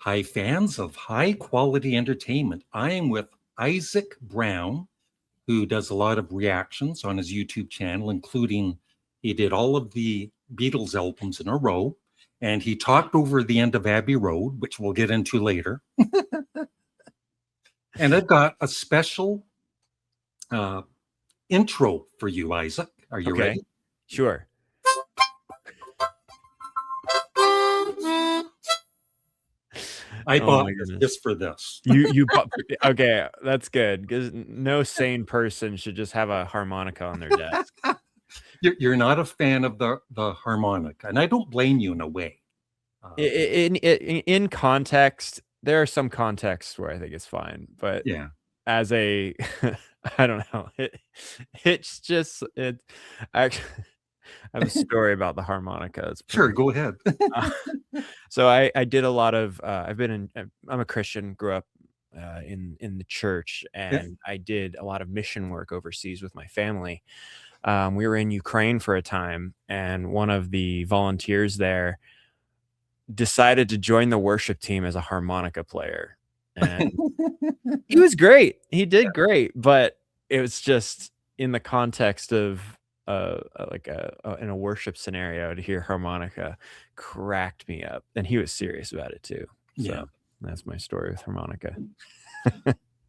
Hi, fans of high quality entertainment. I am with Isaac Brown, who does a lot of reactions on his YouTube channel, including he did all of the Beatles albums in a row, and he talked over the end of Abbey Road, which we'll get into later. And I've got a special intro for you, Isaac. Are you ready? Sure. I bought this just for this. Okay, that's good, because no sane person should just have a harmonica on their desk. You're not a fan of the harmonica, and I don't blame you in a way. In context, there are some contexts where I think it's fine, but yeah, as a I don't know, it's just actually. I have a story about the harmonica. Sure, go ahead. So I did a lot of I'm a Christian, grew up in the church, and I did a lot of mission work overseas with my family. We were in Ukraine for a time, and one of the volunteers there decided to join the worship team as a harmonica player, and he was great. He did great, but it was just in the context of in a worship scenario, to hear harmonica cracked me up, and he was serious about it too. So that's my story with harmonica.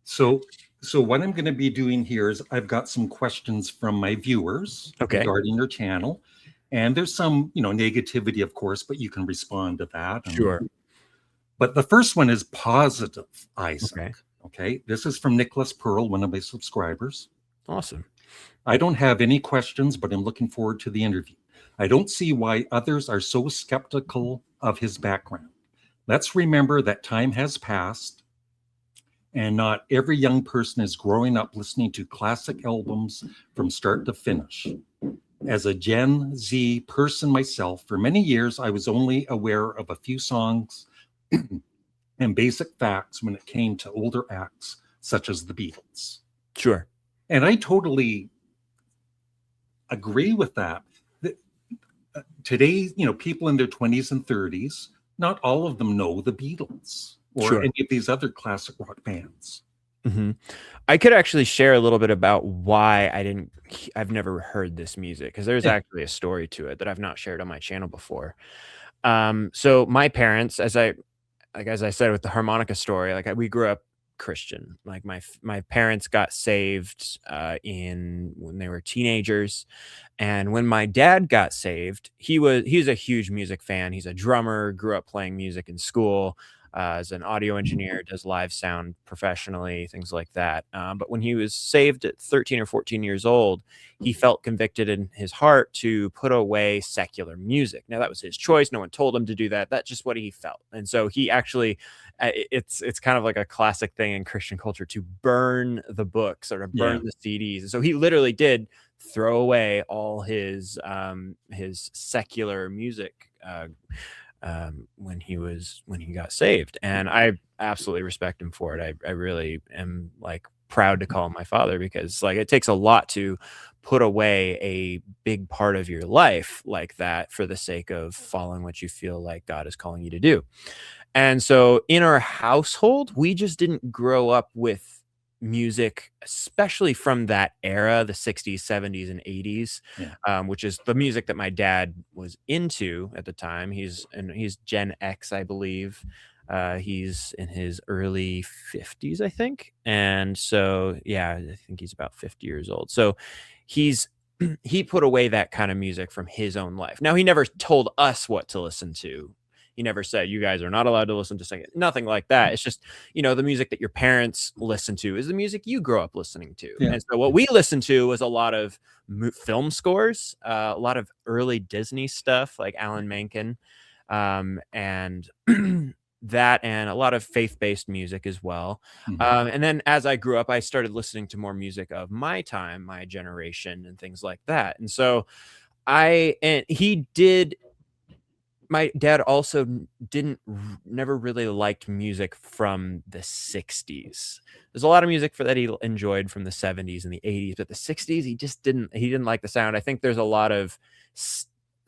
So what I'm going to be doing here is I've got some questions from my viewers regarding your channel, and there's some negativity, of course, but you can respond to that. Sure. But the first one is positive, Isaac. Okay. This is from Nicholas Pearl, one of my subscribers. Awesome. I don't have any questions, but I'm looking forward to the interview. I don't see why others are so skeptical of his background. Let's remember that time has passed, and not every young person is growing up listening to classic albums from start to finish. As a Gen Z person myself, for many years, I was only aware of a few songs and basic facts when it came to older acts, such as the Beatles. Sure. And I totally agree with that. Today, people in their 20s and 30s, not all of them know the Beatles or any of these other classic rock bands. Mm-hmm. I could actually share a little bit about why I've never heard this music, because there's actually a story to it that I've not shared on my channel before. So my parents, as I said with the harmonica story, we grew up Christian. Like my parents got saved when they were teenagers, and when my dad got saved, he's a huge music fan. He's a drummer, grew up playing music in school, as an audio engineer, does live sound professionally, things like that. But when he was saved at 13 or 14 years old, he felt convicted in his heart to put away secular music. Now, that was his choice. No one told him to do that. That's just what he felt. And so he actually, it's kind of like a classic thing in Christian culture to burn the books or to burn the CDs. And so he literally did throw away all his secular music when he got saved, and I absolutely respect him for it. I really am proud to call him my father, because it takes a lot to put away a big part of your life like that for the sake of following what you feel like God is calling you to do. And so in our household, we just didn't grow up with music, especially from that era, the 60s, 70s, and 80s, which is the music that my dad was into at the time. He's Gen X, I believe. He's in his early 50s, I think. And so, I think he's about 50 years old. So he put away that kind of music from his own life. Now, he never told us what to listen to. He never said, you guys are not allowed to listen to singing. Nothing like that. It's just, the music that your parents listen to is the music you grow up listening to. And so what we listened to was a lot of film scores, a lot of early Disney stuff like Alan Menken, and that, and a lot of faith-based music as well. And then as I grew up, I started listening to more music of my time, my generation, and things like that. And so my dad also never really liked music from the 60s. There's a lot of music that he enjoyed from the 70s and the 80s, but the 60s, he didn't like the sound. I think there's a lot of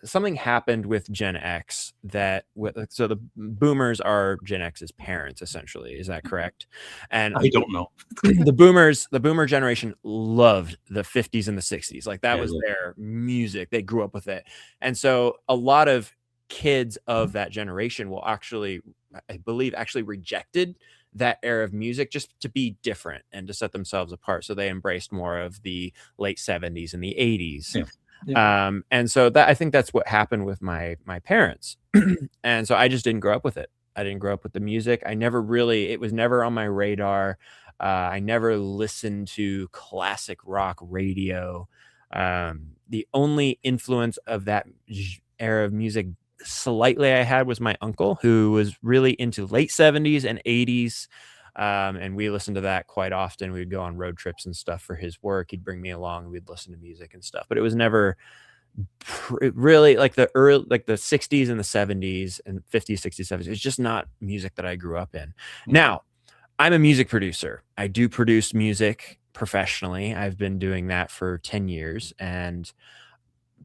something happened with Gen X that so the boomers are Gen X's parents, essentially. Is that correct? And I don't know. the boomer generation loved the 50s and the 60s. Like that was their music. They grew up with it. And so a lot of kids of that generation will actually, I believe, actually rejected that era of music just to be different and to set themselves apart. So they embraced more of the late 70s and the 80s. And so that, I think that's what happened with my parents. And so I just didn't grow up with it. I didn't grow up with the music. I never really, it was never on my radar. I never listened to classic rock radio. The only influence of that era of music slightly I had was my uncle, who was really into late 70s and 80s. And we listened to that quite often. We'd go on road trips and stuff for his work. He'd bring me along and we'd listen to music and stuff, but it was never really like the 60s and the 70s and 50s, 60s, 70s. It's just not music that I grew up in. Now, I'm a music producer. I do produce music professionally. I've been doing that for 10 years. And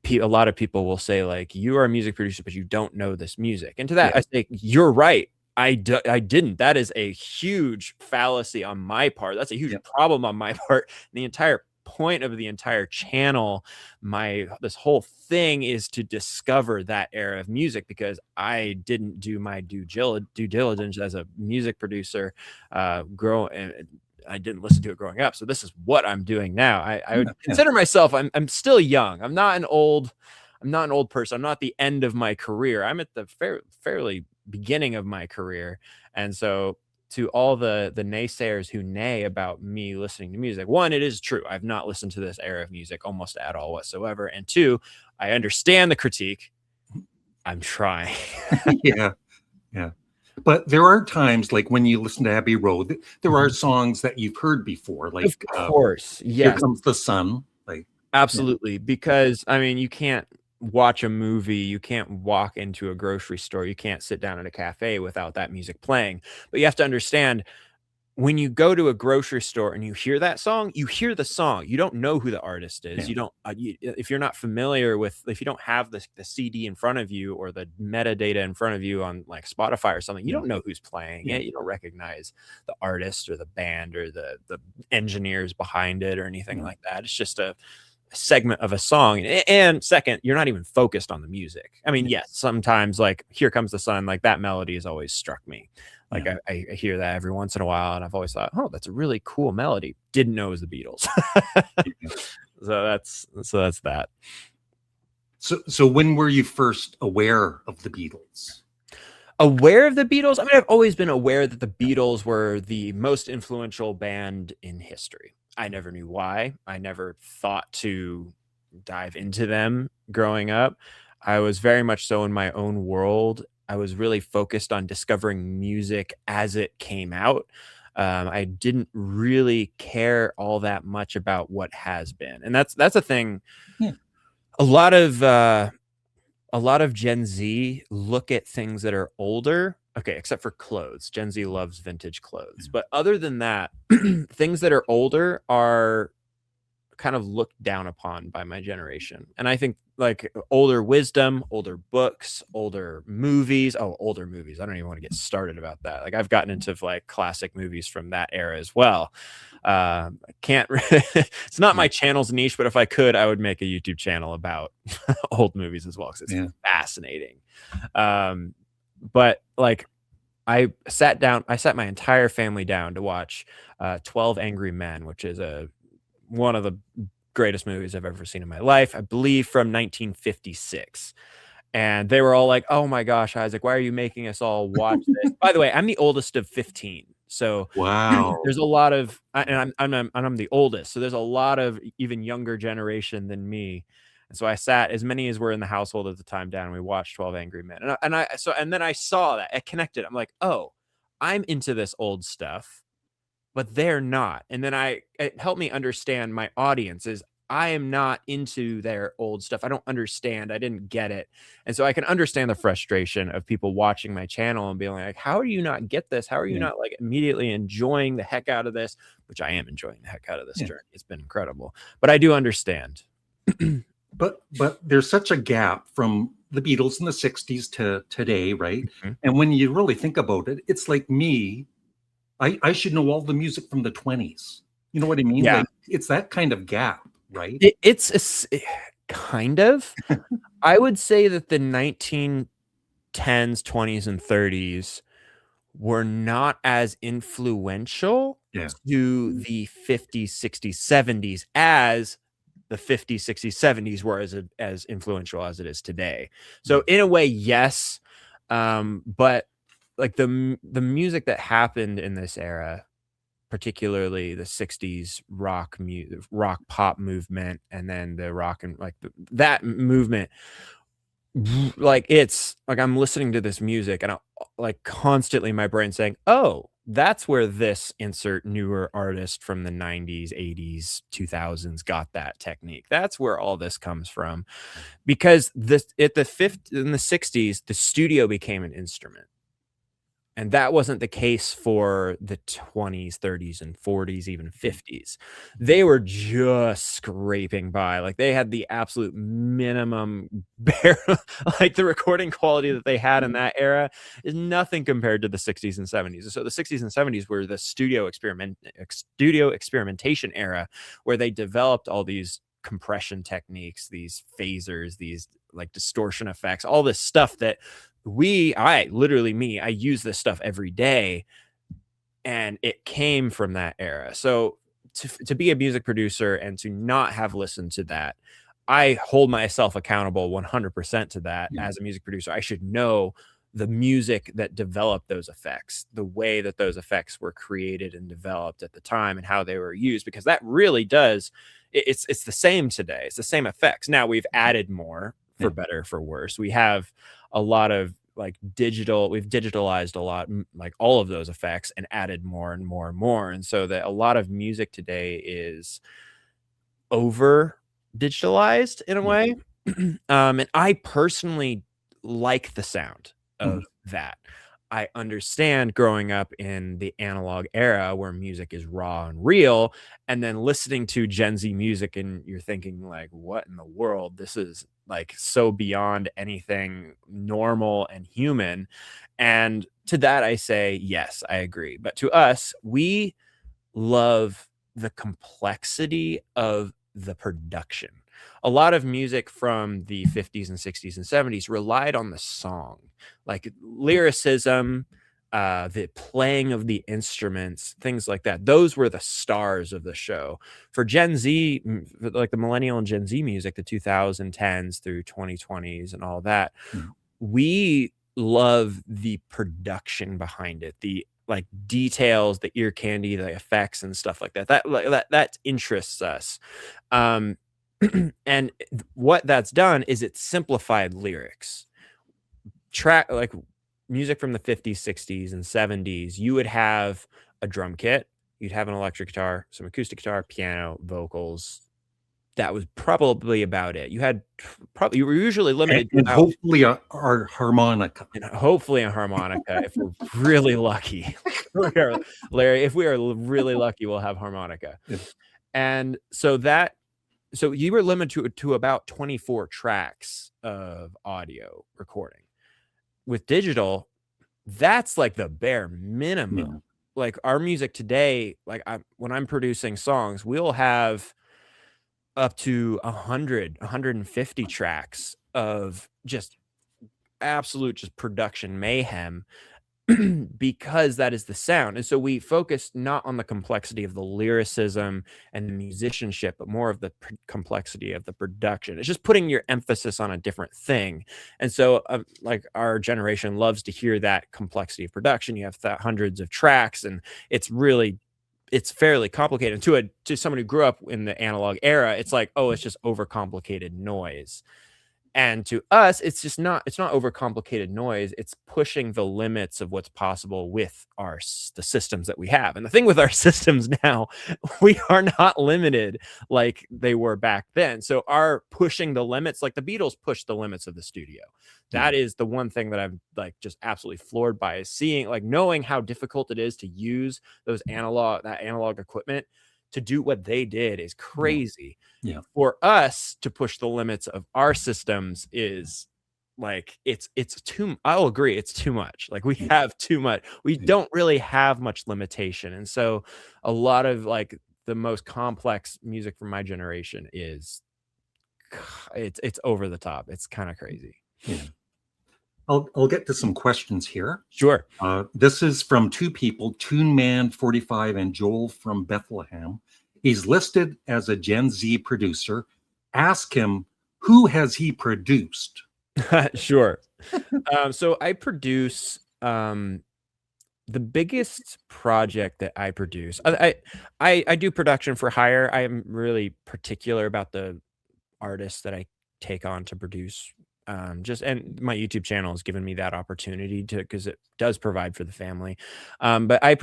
a lot of people will say, like, you are a music producer, but you don't know this music. And to that, I say, you're right. I didn't. That is a huge fallacy on my part. That's a huge problem on my part. The entire point of the entire channel, this whole thing, is to discover that era of music, because I didn't do my due diligence as a music producer. I didn't listen to it growing up. So this is what I'm doing now. I would consider myself, I'm still young. I'm not an old person. I'm not the end of my career. I'm at the fairly beginning of my career. And so to all the naysayers who neigh about me listening to music, one, it is true. I've not listened to this era of music almost at all whatsoever. And two, I understand the critique. I'm trying. Yeah. But there are times, like when you listen to Abbey Road, there are songs that you've heard before. Like, of course, Here Comes the Sun. Like, absolutely. Because I mean, you can't watch a movie, you can't walk into a grocery store, you can't sit down at a cafe without that music playing. But you have to understand, when you go to a grocery store and you hear that song, you hear the song. You don't know who the artist is. You don't, if you're not familiar with, if you don't have the CD in front of you or the metadata in front of you on like Spotify or something, you don't know who's playing it. You don't recognize the artist or the band or the engineers behind it or anything like that. It's just a segment of a song. And second, you're not even focused on the music. I mean, yes, sometimes like Here Comes the Sun, like that melody has always struck me. Like I hear that every once in a while, and I've always thought, oh, that's a really cool melody. Didn't know it was the Beatles. So that's that. So when were you first aware of the Beatles? Aware of the Beatles? I mean, I've always been aware that the Beatles were the most influential band in history. I never knew why. I never thought to dive into them growing up. I was very much so in my own world. I was really focused on discovering music as it came out. I didn't really care all that much about what has been, and that's a thing. A lot of Gen Z look at things that are older. Okay, except for clothes. Gen Z loves vintage clothes, but other than that, things that are older are kind of looked down upon by my generation. And I think like older wisdom, older books, older movies. Oh, older movies. I don't even want to get started about that. Like I've gotten into like classic movies from that era as well. I can't, it's not my channel's niche, but if I could, I would make a YouTube channel about old movies as well, because it's fascinating. But like I sat my entire family down to watch 12 Angry Men, which is one of the greatest movies I've ever seen in my life, I believe from 1956. And they were all like, oh my gosh, Isaac, why are you making us all watch this? By the way, I'm the oldest of 15. So wow, there's a lot of, and I'm the oldest. So there's a lot of even younger generation than me. And so I sat, as many as were in the household at the time, down, and we watched 12 Angry Men. And then I saw that it connected. I'm like, oh, I'm into this old stuff, but they're not. And then it helped me understand my audience is I am not into their old stuff. I don't understand. I didn't get it. And so I can understand the frustration of people watching my channel and being like, how do you not get this? How are you not like immediately enjoying the heck out of this? Which I am enjoying the heck out of this journey. It's been incredible, but I do understand. but there's such a gap from the Beatles in the 60s to today, right? Mhm. And when you really think about it, it's like me, I should know all the music from the 20s. You know what I mean? Yeah. Like it's that kind of gap, right? It's kind of. I would say that the 1910s, 20s, and 30s were not as influential Yeah. to the 50s, 60s, 70s as the 50s, 60s, 70s were as influential as it is today. So in a way, yes, but like the music that happened in this era, particularly the 60s rock pop movement, and then the rock and like that movement, like it's like I'm listening to this music and I like constantly my brain saying, "Oh, that's where this insert newer artist from the 90s, 80s, 2000s got that technique. That's where all this comes from." Because this at the fifth in the 60s, the studio became an instrument. And that wasn't the case for the 20s, 30s, and 40s, even 50s. They were just scraping by. Like, they had the absolute minimum bare like, the recording quality that they had in that era is nothing compared to the 60s and 70s. So the 60s and 70s were the studio experimentation era where they developed all these compression techniques, these phasers, these, like, distortion effects, all this stuff that I use this stuff every day, and it came from that era. So to be a music producer and to not have listened to that, I hold myself accountable 100% to that. Yeah. As a music producer, I should know the music that developed those effects, the way that those effects were created and developed at the time and how they were used, because that really does it's the same today. It's the same effects. Now we've added more, for better, for worse. We have a lot of like we've digitalized a lot, like all of those effects, and added more and more and more. And so that a lot of music today is over digitalized in a Yeah. way. And I personally like the sound of that. I understand growing up in the analog era where music is raw and real, and then listening to Gen Z music, and you're thinking, like, what in the world? This is like so beyond anything normal and human. And to that, I say, yes, I agree. But to us, we love the complexity of the production. A lot of music from the 50s and 60s and 70s relied on the song, like lyricism, the playing of the instruments, things like that. Those were the stars of the show. For Gen Z, like the millennial and Gen Z music, the 2010s through 2020s and all that, we love the production behind it, the like details, the ear candy, the effects and stuff like that. That interests us. Um, and what that's done is it's simplified lyrics. Track like music from the 50s, 60s, and 70s, you would have a drum kit, you'd have an electric guitar, some acoustic guitar, piano, vocals. That was probably about it. You were usually limited to And about hopefully our harmonica. and hopefully a harmonica if we're really lucky. Larry, if we are really lucky, we'll have harmonica. Yeah. And so you were limited to about 24 tracks of audio recording. With digital, that's like the bare minimum. Yeah. Like our music today, like when I'm producing songs, we'll have up to 100, 150 tracks of just absolute just production mayhem because that is the sound. And so we focus not on the complexity of the lyricism and the musicianship, but more of the complexity of the production. It's just putting your emphasis on a different thing. And so like our generation loves to hear that complexity of production. You have hundreds of tracks, and it's fairly complicated. To someone who grew up in the analog era, it's like, oh, it's just overcomplicated noise. And to us, it's not overcomplicated noise. It's pushing the limits of what's possible with the systems that we have. And the thing with our systems now, we are not limited like they were back then. So our pushing the limits, like the Beatles pushed the limits of the studio. That is the one thing that I'm like just absolutely floored by, is seeing, like, knowing how difficult it is to use that analog equipment. to do what they did is crazy. Yeah. For us to push the limits of our systems is like it's too, I'll agree, it's too much. Like we have too much. We don't really have much limitation. And so a lot of like the most complex music from my generation is it's over the top. It's kind of crazy. Yeah. I'll get to some questions here. Sure. This is from two people, TuneMan45 and Joel from Bethlehem. He's listed as a Gen Z producer. Ask him, who has he produced? Sure. So I produce the biggest project that I produce. I do production for hire. I am really particular about the artists that I take on to produce. And my YouTube channel has given me that opportunity to, because it does provide for the family. But I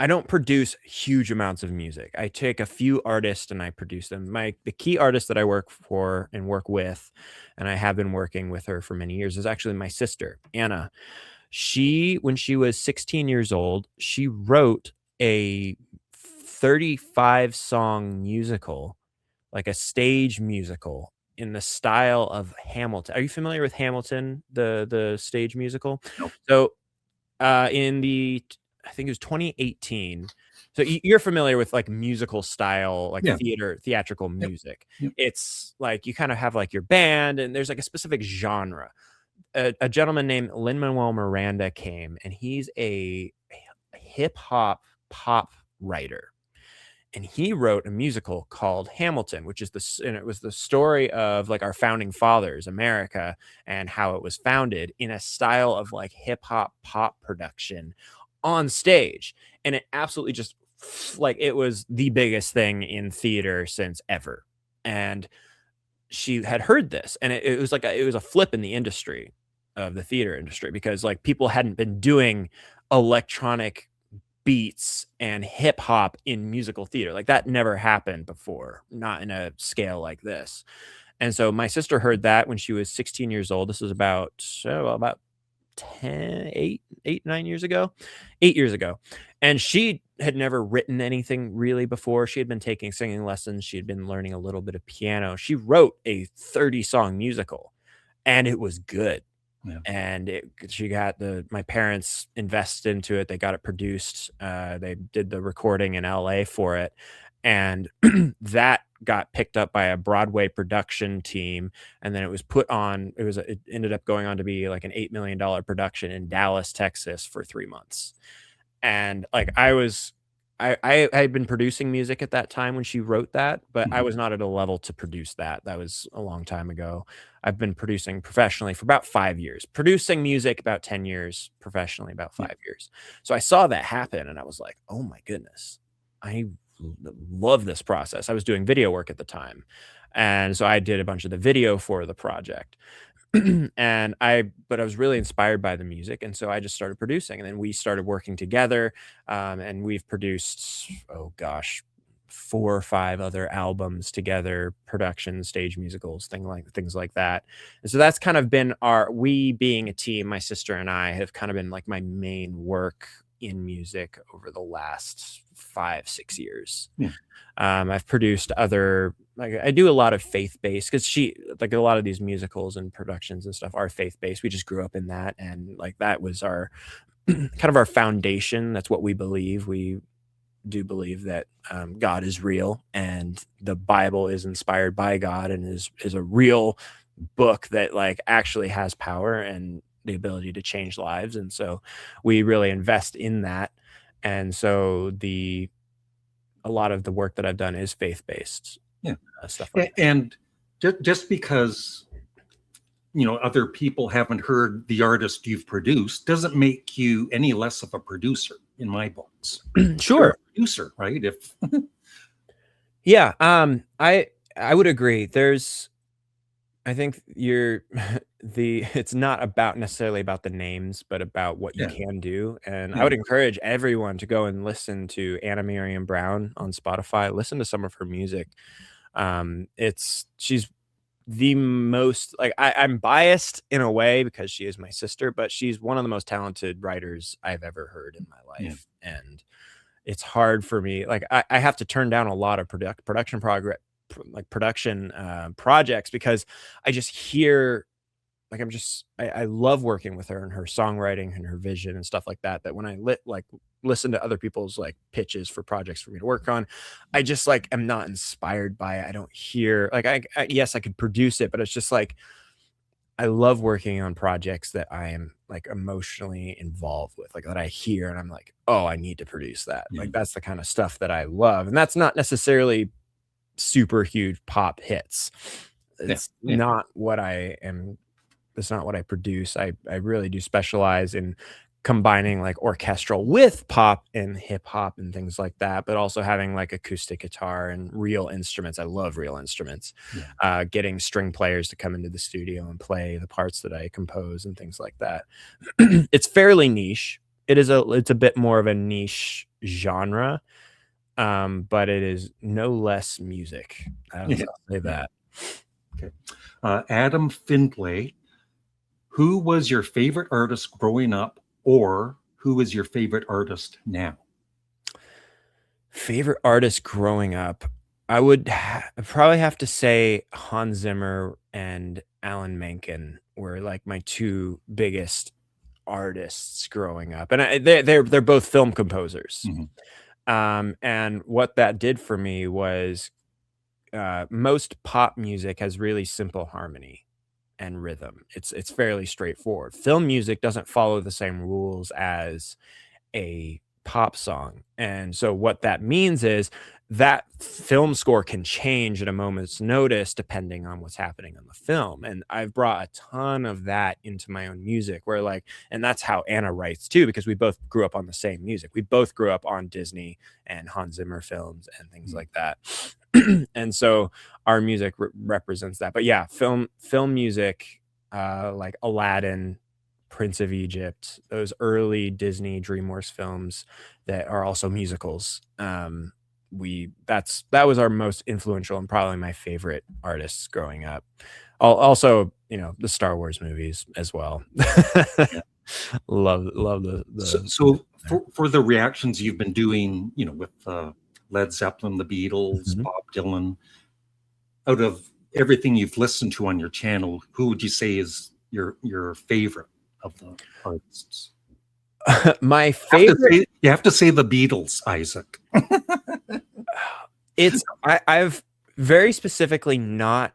don't produce huge amounts of music. I take a few artists and I produce them. The key artist that I work for and work with, and I have been working with her for many years, is actually my sister, Anna. When she was 16 years old, she wrote a 35 song musical, like a stage musical in the style of Hamilton. Are you familiar with Hamilton, the stage musical? No. So I think it was 2018. So you're familiar with like musical style, like theatrical music. Yeah. It's like you kind of have like your band and there's like a specific genre. A gentleman named Lin-Manuel Miranda came, and he's a hip hop pop writer. And he wrote a musical called Hamilton, and it was the story of like our founding fathers, America, and how it was founded in a style of like hip hop pop production on stage. And it absolutely just like, it was the biggest thing in theater since ever. And she had heard this, and it was like it was a flip in the industry of the theater industry, because like people hadn't been doing electronic beats and hip hop in musical theater. Like that never happened before, not in a scale like this. And so my sister heard that when she was 16 years old. This was about 9 years ago, 8 years ago. And she had never written anything really before. She had been taking singing lessons. She had been learning a little bit of piano. She wrote a 30-song musical, and it was good. Yeah. And she got my parents invested into it. They got it produced. They did the recording in LA for it. And that got picked up by a Broadway production team. And then it was it ended up going on to be like an $8 million production in Dallas, Texas for 3 months. And like I had been producing music at that time when she wrote that, but I was not at a level to produce that. That was a long time ago. I've been producing professionally for about 5 years, producing music about 10 years, professionally about 5 years. So I saw that happen and I was like, oh my goodness, I love this process. I was doing video work at the time. And so I did a bunch of the video for the project. But I was really inspired by the music. And so I just started producing, and then we started working together. And we've produced, 4 or 5 other albums together, productions, stage musicals, things like that. And so that's kind of been we being a team, my sister and I have kind of been like my main work in music over the last 5-6 years. I've produced I do a lot of faith-based, because a lot of these musicals and productions and stuff are faith-based. We just grew up in that, and like that was our kind of our foundation. That's what we believe. We do believe that God is real, and the Bible is inspired by God and is a real book that like actually has power and the ability to change lives. And so we really invest in that. And so a lot of the work that I've done is faith-based. Stuff like that. And just because other people haven't heard the artist you've produced doesn't make you any less of a producer in my books. Sure. You're a producer, right? Yeah, I would agree. I think it's not necessarily about the names, but about what you can do. And I would encourage everyone to go and listen to Anna Miriam Brown on Spotify. Listen to some of her music. She's the most, like, I'm biased in a way because she is my sister, but she's one of the most talented writers I've ever heard in my life. And it's hard for me. Like I have to turn down a lot of production projects because I just hear like I love working with her and her songwriting and her vision and stuff like that. That when I listen to other people's like pitches for projects for me to work on, I just like am not inspired by it. I don't hear like yes, I could produce it, but it's just like I love working on projects that I am like emotionally involved with, like that I hear and I'm like, oh, I need to produce that. Yeah. Like that's the kind of stuff that I love. And that's not necessarily super huge pop hits. It's not what I am. It's not what I produce. I really do specialize in combining like orchestral with pop and hip hop and things like that, but also having like acoustic guitar and real instruments. I love real instruments. Getting string players to come into the studio and play the parts that I compose and things like that. It's fairly niche. It's a bit more of a niche genre, but it is no less music. I'll say that. Okay. Adam Findlay, who was your favorite artist growing up, or who is your favorite artist now? Favorite artist growing up, I would probably have to say Hans Zimmer and Alan Menken were like my two biggest artists growing up, and they're both film composers. And what that did for me was most pop music has really simple harmony and rhythm. It's fairly straightforward. Film music doesn't follow the same rules as a pop song. And so what that means is that film score can change at a moment's notice depending on what's happening in the film. And I've brought a ton of that into my own music where like, and that's how Anna writes too, because we both grew up on the same music. We both grew up on Disney and Hans Zimmer films and things like that. And so our music represents that. But yeah, film music, like Aladdin, Prince of Egypt, those early Disney DreamWorks films that are also musicals. That was our most influential and probably my favorite artists growing up. Also, the Star Wars movies as well. Love the so for the reactions you've been doing, with Led Zeppelin, the Beatles, Bob Dylan, out of everything you've listened to on your channel, who would you say is your favorite of the artists? My favorite. You have to say the Beatles, Isaac. I've very specifically not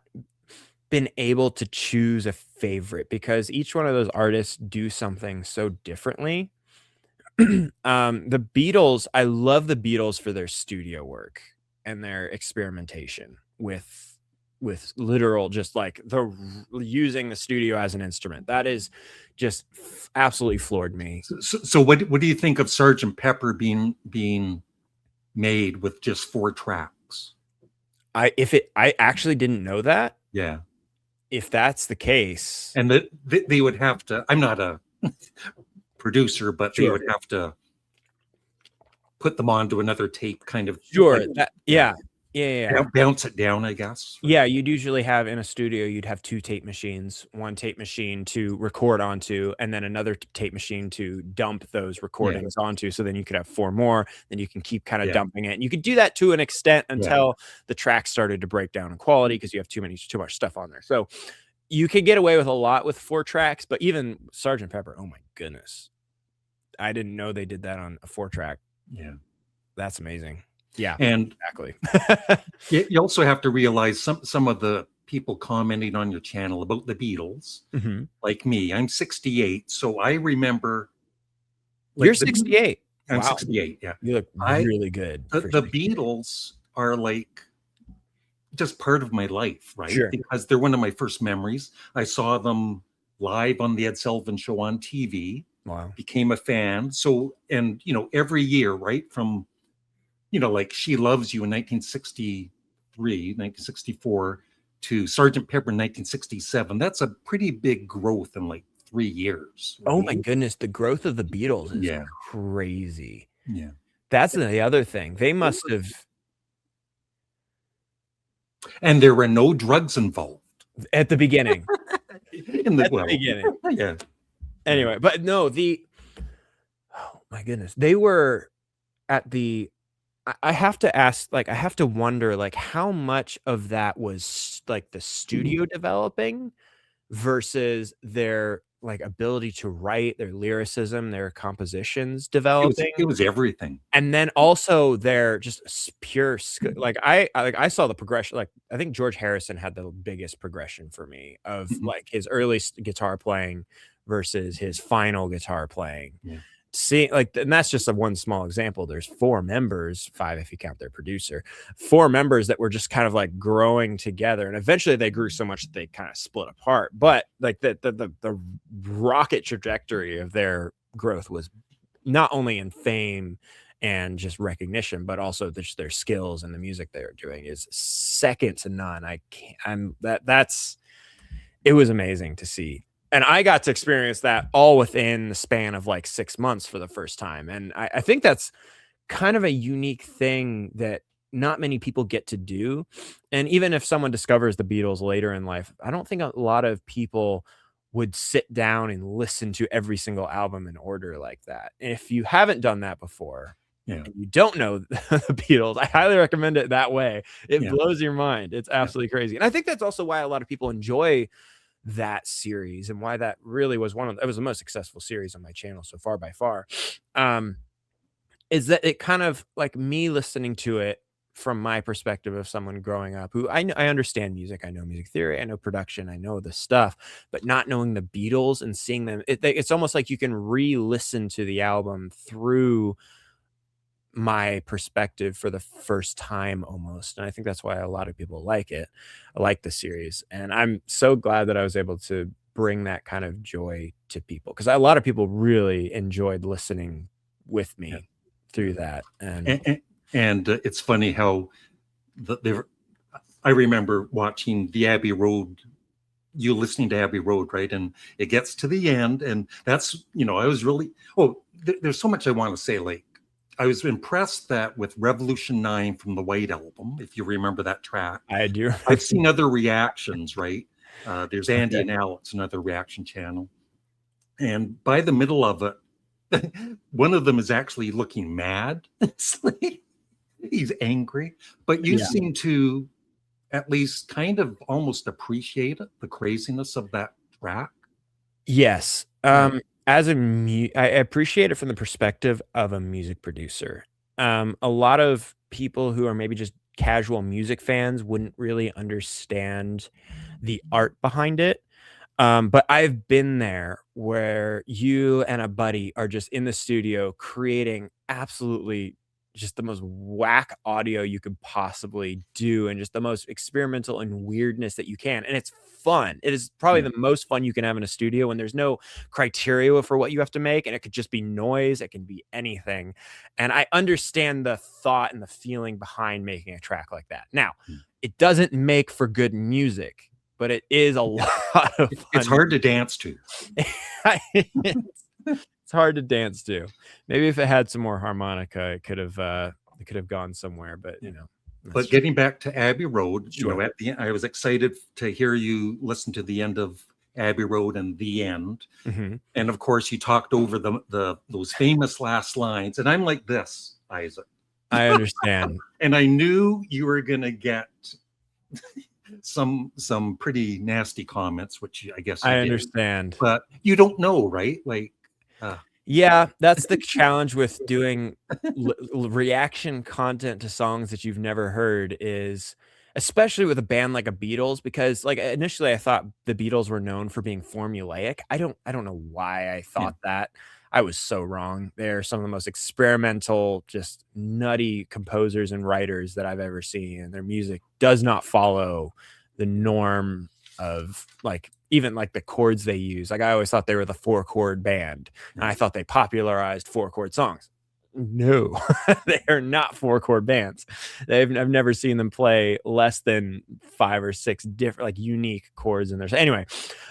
been able to choose a favorite because each one of those artists do something so differently. The Beatles, I love the Beatles for their studio work and their experimentation with literal, just like using the studio as an instrument. That is just absolutely floored me. So what do you think of Sgt. Pepper being made with just 4 tracks? I actually didn't know that. Yeah. If that's the case, and they would have to, I'm not a producer, but they would have to put them onto another tape, kind of. Bounce it down, I guess. Yeah, you'd usually have in a studio, you'd have 2 tape machines, one tape machine to record onto, and then another tape machine to dump those recordings onto. So then you could have 4 more, then you can keep kind of dumping it. And you could do that to an extent until the track started to break down in quality because you have too much stuff on there. So you could get away with a lot with 4 tracks, but even Sgt. Pepper, oh my goodness. I didn't know they did that on a 4-track. Yeah. That's amazing. Yeah, and exactly. You also have to realize some of the people commenting on your channel about the Beatles, like me. I'm 68, so I remember. You're 68. I'm 68. Yeah, you look really good. The Beatles are like just part of my life, right? Sure. Because they're one of my first memories. I saw them live on the Ed Sullivan Show on TV. Wow. Became a fan. So, and every year, right from. Like She Loves You in 1963, 1964 to Sgt. Pepper in 1967. That's a pretty big growth in like 3 years. Right? Oh my goodness. The growth of the Beatles is crazy. Yeah. That's the other thing. They must have. And there were no drugs involved. At the beginning. The beginning. Yeah. Anyway, but no, oh my goodness. They were. at the I have to ask, like, I have to wonder, like, how much of that was, like, the studio developing versus their, like, ability to write, their lyricism, their compositions developing, It was everything. and then also their just pure like, I saw the progression, like, I think George Harrison had the biggest progression for me of, Mhm. like, his early guitar playing versus his final guitar playing. Yeah. See, like, and that's just a one small example. There's 4 members, 5 if you count their producer, 4 members that were just kind of like growing together, and eventually they grew so much that they kind of split apart. But like the rocket trajectory of their growth was not only in fame and just recognition, but also just their skills and the music they were doing is second to none. I can't. That's it was amazing to see. And I got to experience that all within the span of like 6 months for the first time. And I think that's kind of a unique thing that not many people get to do. And even if someone discovers the Beatles later in life, I don't think a lot of people would sit down and listen to every single album in order like that. And if you haven't done that before, Yeah. and you don't know the Beatles, I highly recommend it that way. It Yeah. blows your mind. It's absolutely crazy. And I think that's also why a lot of people enjoy that series and why that really was it was the most successful series on my channel so far by far. Is that it kind of like me listening to it from my perspective of someone growing up who I understand music, I know music theory, I know production, I know the stuff, but not knowing the Beatles and seeing them, it's almost like you can re-listen to the album through my perspective for the first time almost. And I think that's why a lot of people like it. I like the series. And I'm so glad that I was able to bring that kind of joy to people because a lot of people really enjoyed listening with me Yeah. through that. And it's funny how I remember watching the Abbey Road, you listening to Abbey Road, right? And it gets to the end, and that's, I was really, there's so much I want to say. Like, I was impressed that with Revolution 9 from the White Album, if you remember that track, I do. I've seen other reactions, right? There's Andy and Alex, another reaction channel. And by the middle of it, one of them is actually looking mad. It's like, he's angry, but you seem to at least kind of almost appreciate it, the craziness of that track. Yes. As I appreciate it from the perspective of a music producer. A lot of people who are maybe just casual music fans wouldn't really understand the art behind it. But I've been there where you and a buddy are just in the studio creating absolutely just the most whack audio you could possibly do and just the most experimental and weirdness that you can. And it's fun. It is probably Yeah. the most fun you can have in a studio when there's no criteria for what you have to make. And it could just be noise, it can be anything. And I understand the thought and the feeling behind making a track like that. Now, it doesn't make for good music, but it is a lot of fun. It's hard to dance to. It's hard to dance to. Maybe if it had some more harmonica, it could have gone somewhere. But But getting back to Abbey Road, Sure. at the end, I was excited to hear you listen to the end of Abbey Road and the end. Mhm. And of course, you talked over those famous last lines, and I'm like this, Isaac. I understand. And I knew you were going to get some pretty nasty comments, which I guess you I did. understand. But you don't know, right? Like, Yeah, that's the challenge with doing reaction content to songs that you've never heard is especially with a band like a Beatles, because like initially I thought the Beatles were known for being formulaic. I don't know why I thought that. I was so wrong. They're some of the most experimental, just nutty composers and writers that I've ever seen. And their music does not follow the norm of like even like the chords they use. Like I always thought they were the 4-chord band, and I thought they popularized 4-chord songs. No, they are not 4-chord bands. I've never seen them play less than 5 or 6 different like unique chords in there. So anyway,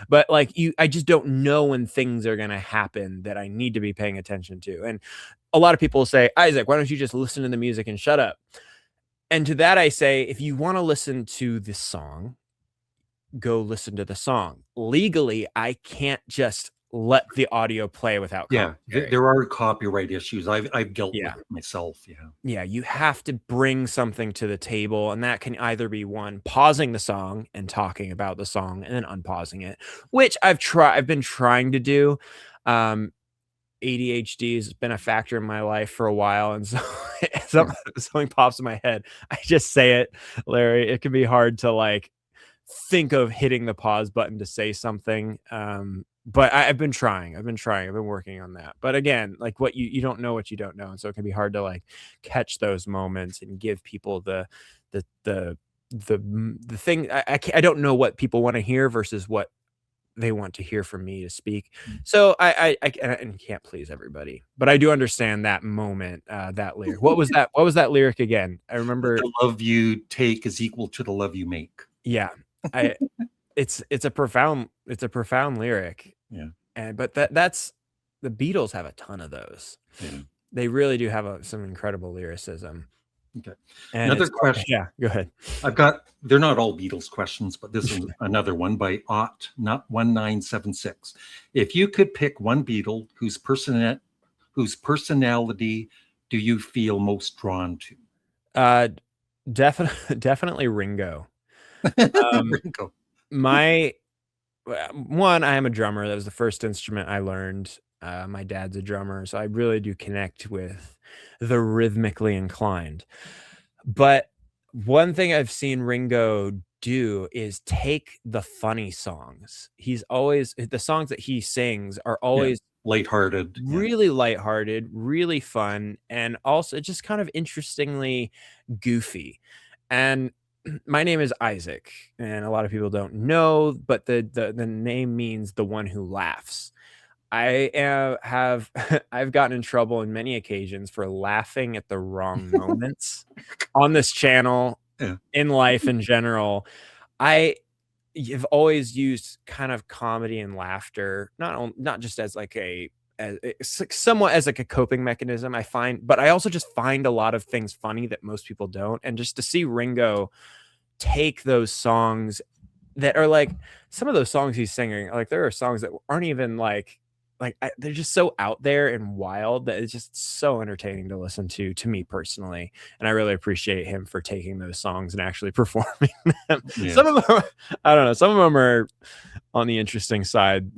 but like I just don't know when things are gonna happen that I need to be paying attention to. And a lot of people say, Isaac, why don't you just listen to the music and shut up? And to that I say, if you want to listen to the song, go listen to the song. Legally, I can't just let the audio play without Yeah, commentary. there are copyright issues. I've dealt Yeah. with it myself. Yeah. Yeah, you have to bring something to the table, and that can either be one, pausing the song and talking about the song and then unpausing it, which I've been trying to do. Um, ADHD has been a factor in my life for a while, and so something pops in my head, I just say it, Larry. It can be hard to, like, think of hitting the pause button to say something. But I've been trying. I've been working on that. But again, like, what you don't know what you don't know, and so it can be hard to, like, catch those moments and give people the the the thing. I don't know what people want to hear versus what they want to hear from me to speak. So and can't please everybody, but I do understand that moment, that lyric. What was that? What was that lyric again? I remember. The love you take is equal to the love you make. Yeah, I it's a profound lyric. Yeah. And but that's the Beatles have a ton of those. Yeah. They really do have some incredible lyricism. Okay. And Another question. Yeah, go ahead. They're not all Beatles questions, but this is another one by Ott, not 1976. If you could pick one Beatle whose personality do you feel most drawn to? Definitely Ringo. Ringo. My one, I am a drummer. That was the first instrument I learned. My dad's a drummer, so I really do connect with the rhythmically inclined. But one thing I've seen Ringo do is take the funny songs. The songs that he sings are always Lighthearted. really lighthearted, really fun, and also just kind of interestingly goofy. And my name is Isaac, and a lot of people don't know, but the name means the one who laughs. Have I've gotten in trouble in many occasions for laughing at the wrong moments on this channel, Yeah. in life in general. You've always used kind of comedy and laughter, not just as like somewhat as like a coping mechanism, I find, but I also just find a lot of things funny that most people don't. And just to see Ringo take those songs that are like some of those songs he's singing, like there are songs that aren't even they're just so out there and wild that it's just so entertaining to listen to me personally. And I really appreciate him for taking those songs and actually performing them. Yeah. Some of them, I don't know, some of them are on the interesting side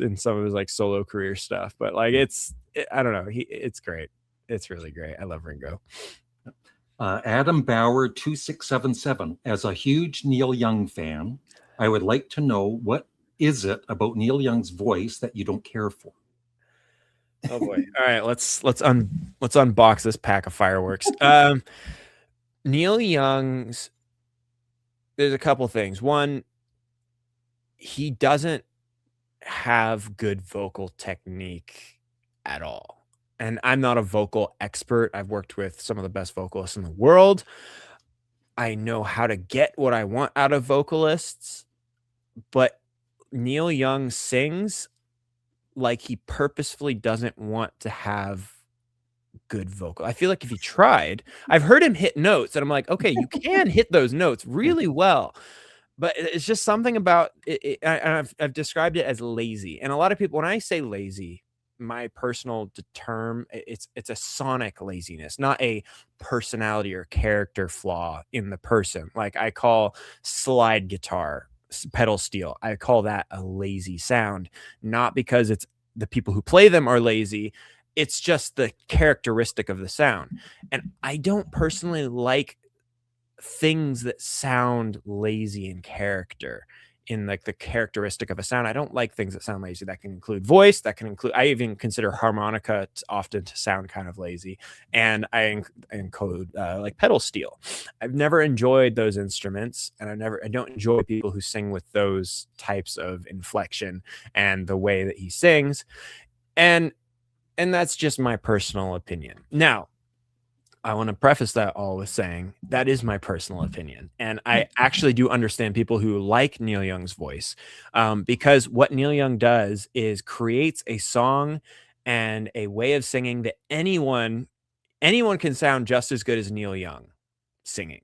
in some of his like solo career stuff, but like I don't know, it's great. It's really great. I love Ringo. Adam Bauer 2677. As a huge Neil Young fan, I would like to know, what is it about Neil Young's voice that you don't care for? Oh boy. All right, let's unbox this pack of fireworks. Neil Young's, there's a couple things. One, he doesn't have good vocal technique at all. And I'm not a vocal expert. I've worked with some of the best vocalists in the world. I know how to get what I want out of vocalists, but Neil Young sings like he purposefully doesn't want to have good vocal. I feel like if he tried, I've heard him hit notes and I'm like, okay, you can hit those notes really well, but it's just something about it. I've described it as lazy. And a lot of people, when I say lazy, my personal term, it's a sonic laziness, not a personality or character flaw in the person. Like I call slide guitar, pedal steel, I call that a lazy sound, not because it's the people who play them are lazy. It's just the characteristic of the sound. And I don't personally like things that sound lazy in character, in like the characteristic of a sound. I don't like things that sound lazy. That can include voice, that can include, I even consider harmonica often to sound kind of lazy. And I encode like pedal steel. I've never enjoyed those instruments, and I don't enjoy people who sing with those types of inflection and the way that he sings. And that's just my personal opinion. Now, I want to preface that all with saying that is my personal opinion. And I actually do understand people who like Neil Young's voice, because what Neil Young does is creates a song and a way of singing that anyone can sound just as good as Neil Young singing.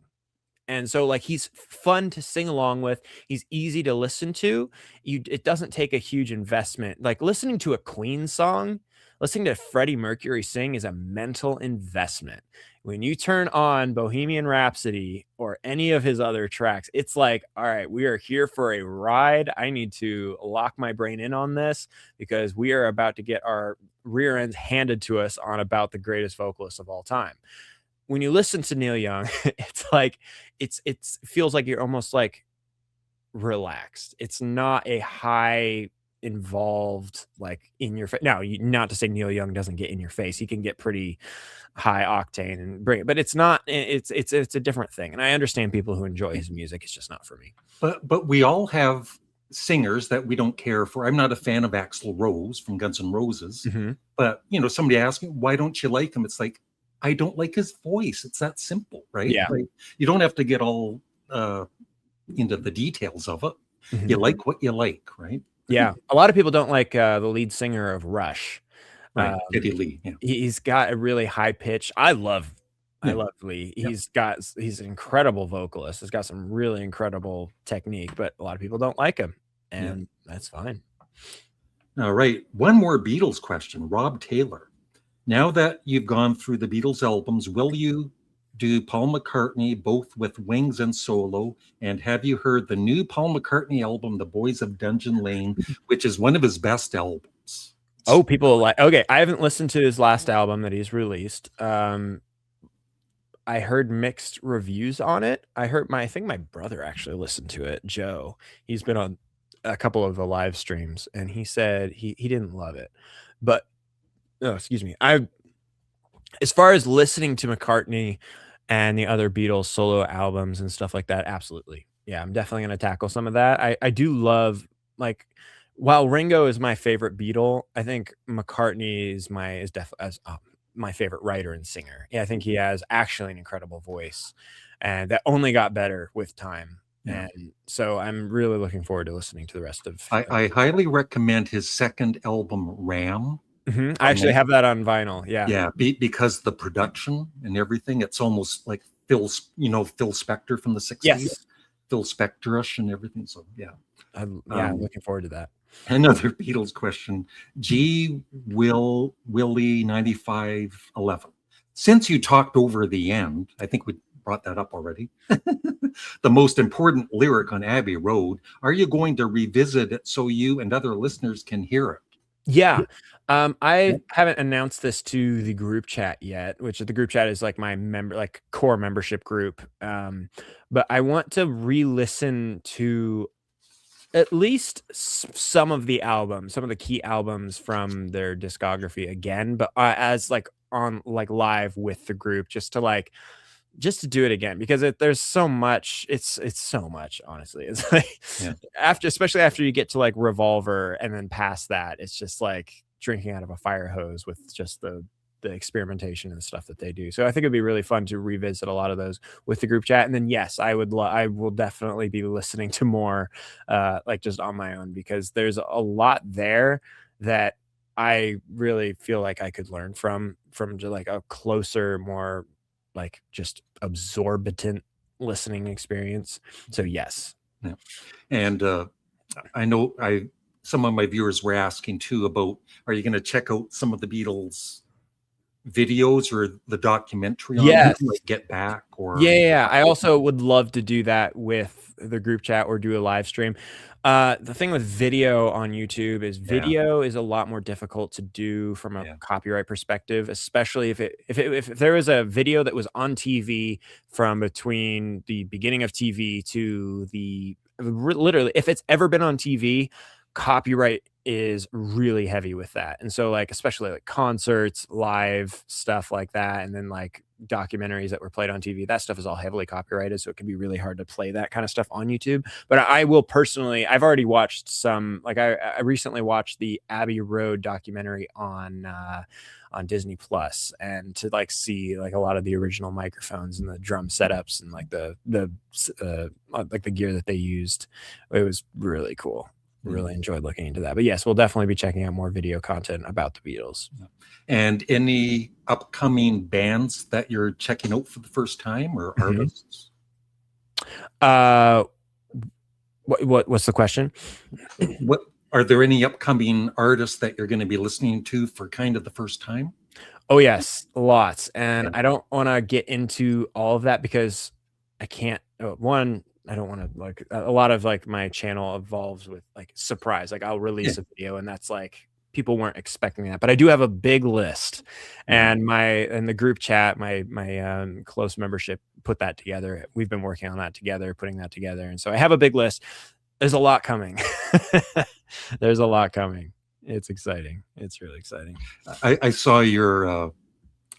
And so like he's fun to sing along with. He's easy to listen to. It doesn't take a huge investment. Like listening to a Queen song, listening to Freddie Mercury sing is a mental investment. When you turn on Bohemian Rhapsody or any of his other tracks, it's like, all right, we are here for a ride. I need to lock my brain in on this because we are about to get our rear ends handed to us on about the greatest vocalist of all time. When you listen to Neil Young, it's like it feels like you're almost like relaxed. It's not a high involved like in your face. Now, not to say Neil Young doesn't get in your face. He can get pretty high octane and bring it, but it's not. It's a different thing. And I understand people who enjoy his music. It's just not for me. But we all have singers that we don't care for. I'm not a fan of Axl Rose from Guns N' Roses, but somebody asked me, why don't you like him? It's like, I don't like his voice. It's that simple, right? Yeah. Like, you don't have to get all into the details of it. You like what you like, right? Yeah. A lot of people don't like the lead singer of Rush. Right. Eddie Lee. Yeah. He's got a really high pitch. I love Lee. He's an incredible vocalist. He's got some really incredible technique, but a lot of people don't like him, and that's fine. All right. One more Beatles question. Rob Taylor. Now that you've gone through the Beatles albums, will you do Paul McCartney both with Wings and solo? And have you heard the new Paul McCartney album, The Boys of Dungeon Lane, which is one of his best albums? Oh, people like, okay, I haven't listened to his last album that he's released. I heard mixed reviews on it. I think my brother actually listened to it, Joe. He's been on a couple of the live streams, and he said he didn't love it. But excuse me. As far as listening to McCartney and the other Beatles solo albums and stuff like that, absolutely. Yeah, I'm definitely going to tackle some of that. I do love, like, while Ringo is my favorite Beatle, I think McCartney is definitely my favorite writer and singer. Yeah, I think he has actually an incredible voice, and that only got better with time. Yeah. And so I'm really looking forward to listening to the rest of. I highly recommend his second album, Ram. I actually have that on vinyl. Yeah, because the production and everything, it's almost like Phil Spector from the 60s. Yes. Phil Spector-ish and everything. So I'm looking forward to that. Another Beatles question. G. Willie 9511. Since you talked over the end, I think we brought that up already. The most important lyric on Abbey Road. Are you going to revisit it so you and other listeners can hear it? Yeah. I haven't announced this to the group chat yet, which the group chat is like my core membership group. But I want to re-listen to at least some of the albums, some of the key albums from their discography again, but as like on like live with the group, just to do it again, because there's so much. It's so much, honestly. It's like especially after you get to like Revolver and then past that, it's just like drinking out of a fire hose with just the experimentation and stuff that they do. So I think it'd be really fun to revisit a lot of those with the group chat. And then yes, I will definitely be listening to more like just on my own, because there's a lot there that I really feel like I could learn from just like a closer, more like just absorbent listening experience. So yes. Yeah. And I know some of my viewers were asking too about, are you going to check out some of the Beatles videos or the documentary on yes. like Get Back? Or I also would love to do that with the group chat or do a live stream. The thing with video on YouTube is video is a lot more difficult to do from a copyright perspective, especially if there was a video that was on TV from between the beginning of TV to literally, if it's ever been on TV, copyright is really heavy with that. And so like, especially like concerts, live stuff like that, and then like documentaries that were played on TV, that stuff is all heavily copyrighted. So it can be really hard to play that kind of stuff on YouTube. But I will personally, I've already watched some, like I recently watched the Abbey Road documentary on Disney Plus, and to like see like a lot of the original microphones and the drum setups and like the gear that they used. It was really cool. Really enjoyed looking into that. But yes, we'll definitely be checking out more video content about the Beatles. And any upcoming bands that you're checking out for the first time, or artists? Uh, what's the question? What are there any upcoming artists that you're going to be listening to for kind of the first time? Oh yes, lots. And Yeah. I don't want to get into all of that because I can't. One, I don't want to like a lot of like my channel evolves with like surprise. Like I'll Yeah. release a video and that's like people weren't expecting that. But I do have a big list, Yeah. and the group chat, my close membership put that together. We've been working on that together, putting that together, and so I have a big list. There's a lot coming. There's a lot coming. It's exciting. It's really exciting. I saw your,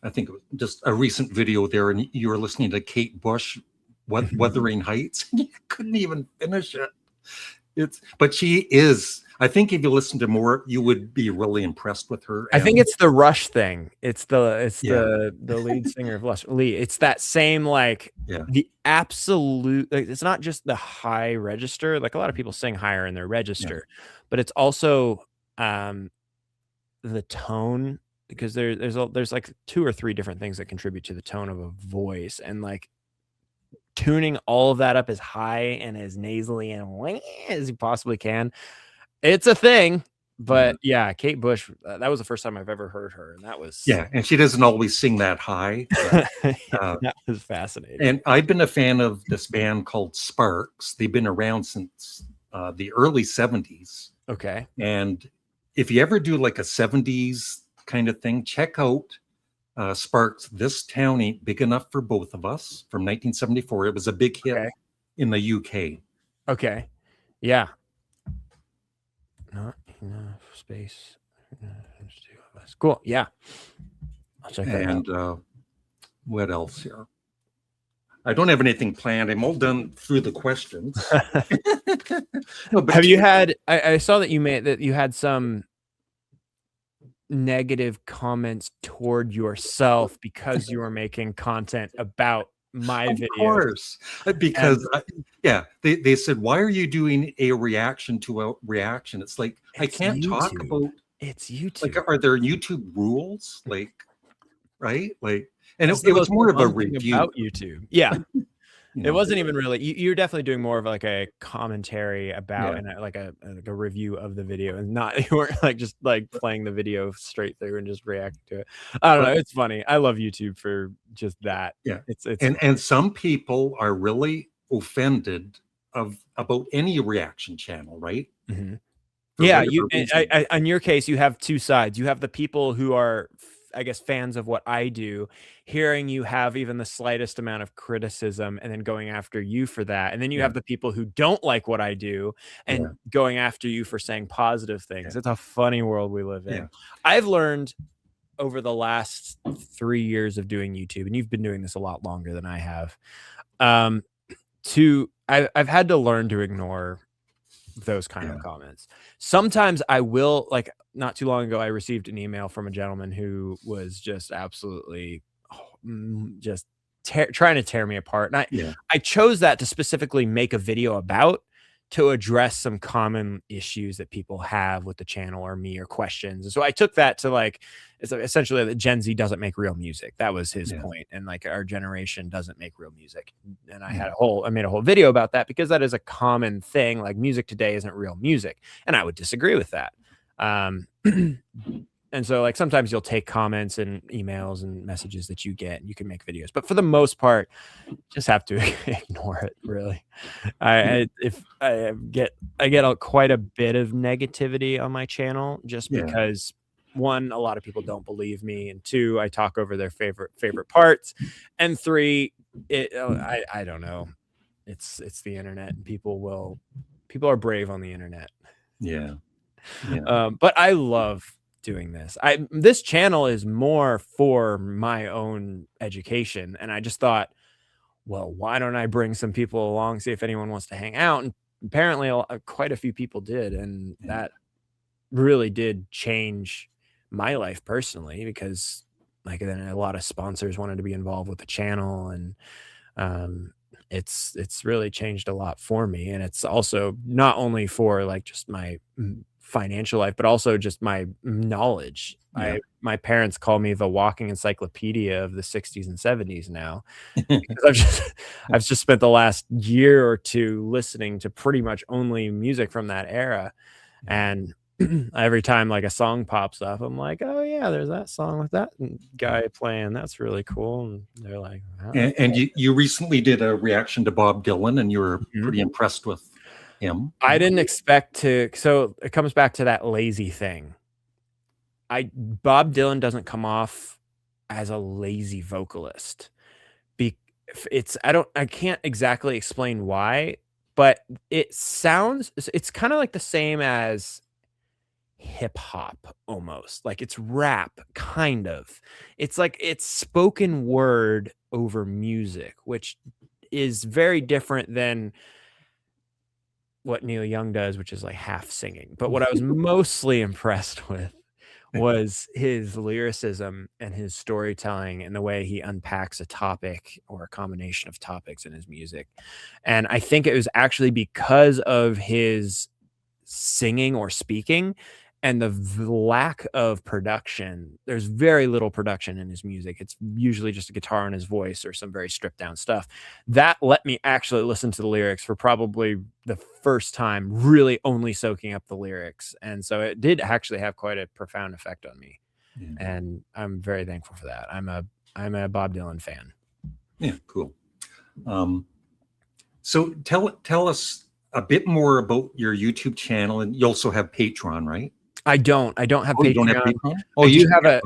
I think it was just a recent video there, and you were listening to Kate Bush, Wuthering Heights. You couldn't even finish it. But she is. I think if you listen to more, you would be really impressed with her. I think it's the Rush thing. It's Yeah. the lead singer of Rush, Lee. It's that same like Yeah. the absolute. Like, it's not just the high register. Like a lot of people sing higher in their register, but it's also the tone, because there's like 2 or 3 different things that contribute to the tone of a voice, and like tuning all of that up as high and as nasally and as you possibly can. It's a thing. But yeah, Kate Bush, that was the first time I've ever heard her, and that was and she doesn't always sing that high. But, that was fascinating. and I've been a fan of this band called Sparks. They've been around since the early 70s. Okay. And if you ever do like a 70s kind of thing, check out Sparks' This Town Ain't Big Enough for Both of Us from 1974. It was a big hit in the UK. Okay. Yeah. Not enough space. Cool. Yeah. I'll check that out. And what else here? I don't have anything planned. I'm all done through the questions. No, Have you had? I saw that you had some negative comments toward yourself because you were making content about my video. Of course, because they said, why are you doing a reaction to a reaction? It's like, I can't talk about. It's YouTube. Like, are there YouTube rules? Like, right? Like, and it was more of a review about YouTube. Yeah. It wasn't even really. You're definitely doing more of like a commentary about and like a review of the video, and not you weren't like just like playing the video straight through and just reacting to it. I don't know. It's funny. I love YouTube for just that. Yeah, it's and some people are really offended about any reaction channel, right? Mm-hmm. Yeah, in your case, you have 2 sides. You have the people who are, I guess, fans of what I do, hearing you have even the slightest amount of criticism and then going after you for that. And then you have the people who don't like what I do and going after you for saying positive things. It's a funny world we live in. I've learned over the last 3 years of doing YouTube, and you've been doing this a lot longer than I have, I've had to learn to ignore those kind of comments. Sometimes I will, like not too long ago, I received an email from a gentleman who was just absolutely just trying to tear me apart. And I chose that to specifically make a video about, to address some common issues that people have with the channel or me, or questions. And so I took that to like, it's essentially that Gen Z doesn't make real music. That was his point. And like our generation doesn't make real music. And I made a whole video about that, because that is a common thing. Like, music today isn't real music. And I would disagree with that. And so like sometimes you'll take comments and emails and messages that you get, and you can make videos, but for the most part, just have to ignore it. Really. I get quite a bit of negativity on my channel, just because 1, a lot of people don't believe me, and 2, I talk over their favorite parts, and 3, I don't know. It's the internet, and people are brave on the internet. But I love doing this. This channel is more for my own education, and I just thought, well, why don't I bring some people along, see if anyone wants to hang out? And apparently quite a few people did, and that really did change my life personally, because like then a lot of sponsors wanted to be involved with the channel, and it's really changed a lot for me. And it's also not only for like just my financial life, but also just my knowledge. Yeah. My parents call me the walking encyclopedia of the 60s and 70s now, because I've just spent the last year or two listening to pretty much only music from that era. And every time like a song pops up, I'm like, oh yeah, there's that song with that guy playing. That's really cool. And they're like, oh. And you recently did a reaction to Bob Dylan, and you were Mhm. pretty impressed with him. I didn't expect to. So it comes back to that lazy thing. Bob Dylan doesn't come off as a lazy vocalist. I can't exactly explain why, but it's kind of like the same as hip hop almost. Like it's rap, kind of. It's like it's spoken word over music, which is very different than what Neil Young does, which is like half singing. But what I was mostly impressed with was his lyricism and his storytelling and the way he unpacks a topic or a combination of topics in his music. And I think it was actually because of his singing or speaking and the lack of production. There's very little production in his music. It's usually just a guitar and his voice or some very stripped down stuff. That let me actually listen to the lyrics for probably the first time, really only soaking up the lyrics. And so it did actually have quite a profound effect on me. Yeah. And I'm very thankful for that. I'm a Bob Dylan fan. Yeah, cool. So tell us a bit more about your YouTube channel, and you also have Patreon, right? I don't have Patreon. You don't have Patreon? Oh,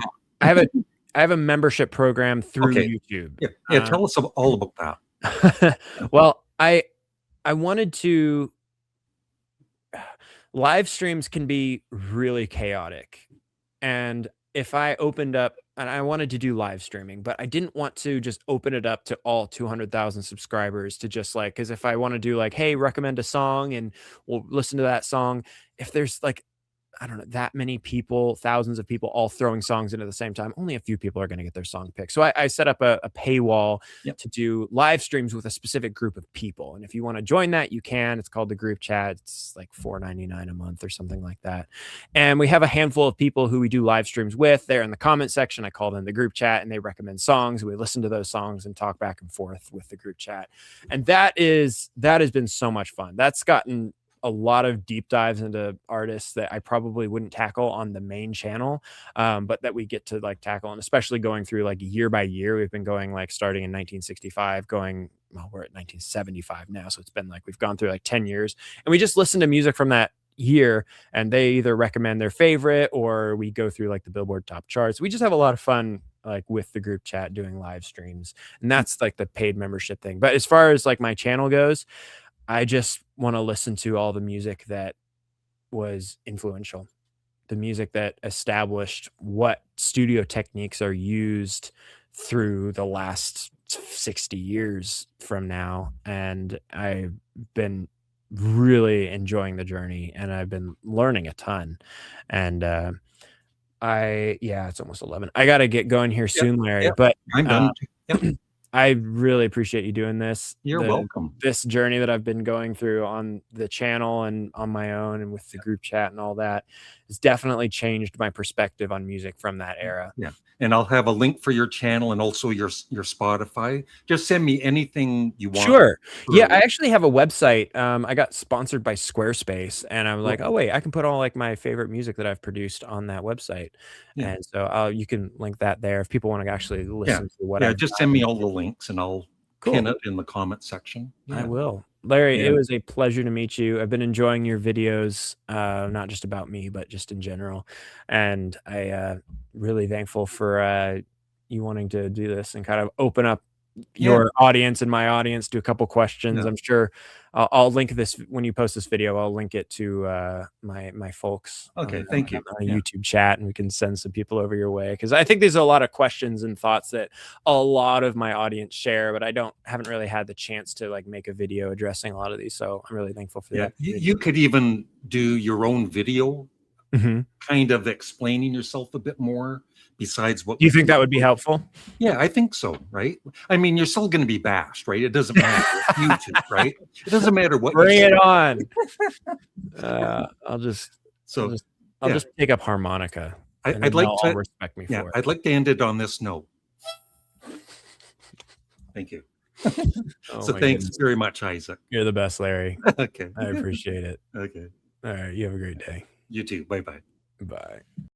I have a membership program through YouTube. Yeah. Tell us all about that. Well, I wanted to. Live streams can be really chaotic, and if I opened up and I wanted to do live streaming, but I didn't want to just open it up to all 200,000 subscribers to just like, because if I want to do like, hey, recommend a song and we'll listen to that song, if there's like, I don't know, that many people, thousands of people all throwing songs in at the same time, only a few people are going to get their song picked. So I set up a paywall to do live streams with a specific group of people. And if you want to join that, you can. It's called the group chat. It's like $4.99 a month or something like that. And we have a handful of people who we do live streams with. They're in the comment section. I call them the group chat, and they recommend songs. We listen to those songs and talk back and forth with the group chat. And that has been so much fun. That's gotten a lot of deep dives into artists that I probably wouldn't tackle on the main channel, but that we get to like tackle, and especially going through like year by year. We've been going like starting in 1965, we're at 1975 now. So it's been like, we've gone through like 10 years, and we just listen to music from that year, and they either recommend their favorite or we go through like the Billboard top charts. We just have a lot of fun like with the group chat doing live streams, and that's like the paid membership thing. But as far as like my channel goes, I just want to listen to all the music that was influential, the music that established what studio techniques are used through the last 60 years from now. And I've been really enjoying the journey, and I've been learning a ton. And it's almost 11. I got to get going here soon, Larry, but I'm done. I really appreciate you doing this. You're welcome. This journey that I've been going through on the channel and on my own and with the group chat and all that has definitely changed my perspective on music from that era. Yeah. And I'll have a link for your channel and also your Spotify. Just send me anything you want. Sure. Yeah, I actually have a website. I got sponsored by Squarespace, and I'm like, oh wait, I can put all like my favorite music that I've produced on that website. Yeah. And so you can link that there if people want to actually listen to what. Yeah, just send me all the links and I'll pin it in the comment section. Yeah. I will. Larry, it was a pleasure to meet you. I've been enjoying your videos, not just about me, but just in general. And I really thankful for you wanting to do this and kind of open up your audience and my audience to a couple questions. I'm sure I'll link this when you post this video. I'll link it to my folks. Okay, thank you. On YouTube chat, and we can send some people over your way, because I think there's a lot of questions and thoughts that a lot of my audience share, but I haven't really had the chance to like make a video addressing a lot of these. So I'm really thankful for that. You could even do your own video, kind of explaining yourself a bit more. Besides what you think that would be helpful? Yeah, I think so, right? I mean, you're still going to be bashed, right? It doesn't matter. YouTube, right? It doesn't matter what. Bring it on. I'll just So I'll yeah. just take up harmonica. And I'd then like they'll all respect me yeah, for it. I'd like to end it on this note. Thank you. Oh So my thanks goodness. very much, Isaac. You're the best, Larry. Okay. I appreciate it. Okay. All right. You have a great day. You too. Bye-bye. Bye.